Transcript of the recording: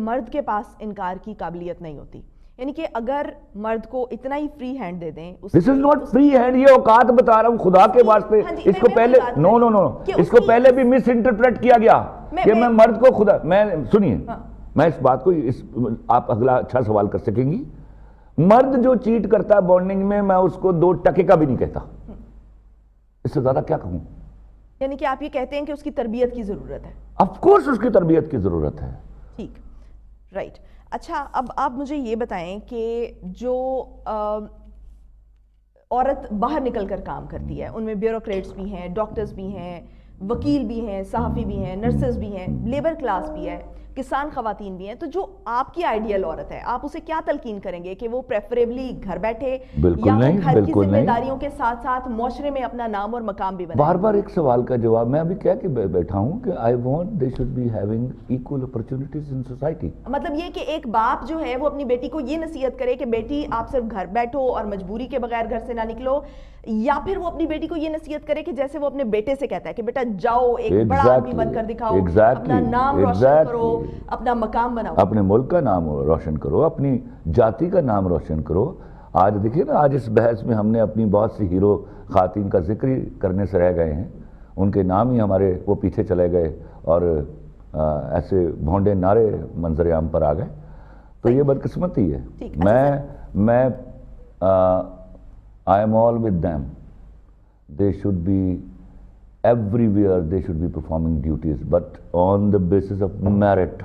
مرد کے پاس انکار کی قابلیت نہیں ہوتی. یعنی کہ اگر مرد کو اتنا ہی فری ہینڈ دے دیں. دس از ناٹ فری ہینڈ, یہ اوقات بتا رہا ہوں خدا کے واسطے. اس کو پہلے اس کو پہلے بھی مس انٹرپریٹ کیا گیا کہ میں مرد کو خدا. میں سنیے, میں اس بات کو آپ اگلا اچھا سوال کر سکیں گی. مرد جو چیٹ کرتا ہے بانڈنگ میں اس کو 2 ٹکے کا بھی نہیں کہتا. اس سے زیادہ کیا کہوں. یعنی کہ آپ یہ کہتے ہیں کہ اس کی تربیت کی ضرورت ہے. آف کورس اس کی تربیت کی ضرورت ہے. ٹھیک, رائٹ. اچھا, اب آپ مجھے یہ بتائیں کہ جو عورت باہر نکل کر کام کرتی ہے ان میں بیوروکریٹس بھی ہیں, ڈاکٹرز بھی ہیں, وکیل بھی ہیں, صحافی بھی ہیں, نرسز بھی ہیں, لیبر کلاس بھی ہے, کسان خواتین بھی ہیں. تو جو آپ کی آئیڈیل عورت ہے, آپ اسے کیا تلقین کریں گے کہ وہ پریفریبلی گھر بیٹھے یا گھر کی ذمہ داریوں کے ساتھ ساتھ معاشرے میں اپنا نام اور مقام بھی بنائے؟ بار بار ایک سوال کا جواب میں ابھی کہہ کے بیٹھا ہوں کہ I want they should be having equal opportunities in society. مطلب یہ کہ ایک باپ جو ہے وہ اپنی بیٹی کو یہ نصیحت کرے کہ بیٹی آپ صرف گھر بیٹھو اور مجبوری کے بغیر گھر سے نہ نکلو, یا پھر وہ اپنی بیٹی کو یہ نصیحت کرے کہ جیسے وہ اپنے بیٹے سے کہتا ہے کہ بیٹا جاؤ ایک بڑا آدمی بن کر دکھاؤ, اپنا نام روشن کرو, اپنا مقام بناؤ, اپنے ملک کا نام روشن کرو, اپنی جاتی کا نام روشن کرو. آج دیکھیے نا, آج اس بحث میں ہم نے اپنی بہت سی ہیرو خواتین کا ذکر ہی کرنے سے رہ گئے ہیں. ان کے نام ہی ہمارے وہ پیچھے چلے گئے اور ایسے بھونڈے نعرے منظر عام پر آ گئے. تو یہ بدقسمتی ہے. میں I am all with them. They should be everywhere, they should be performing duties, but on the basis of merit.